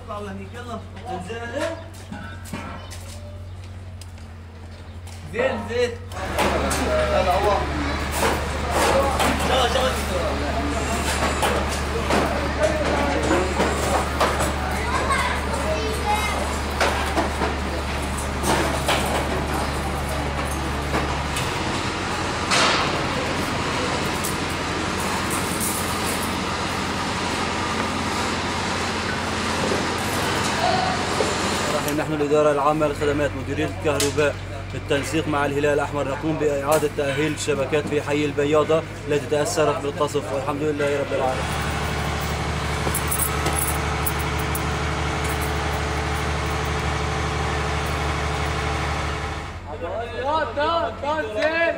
اطلعوا لهنيك يلا انزل عليه زين زين هلا هو شغل شغل نحن الإدارة العامة للخدمات مديرية الكهرباء بالتنسيق مع الهلال الأحمر نقوم بإعادة تأهيل الشبكات في حي البياضة التي تأثرت بالقصف والحمد لله رب العالمين. تمام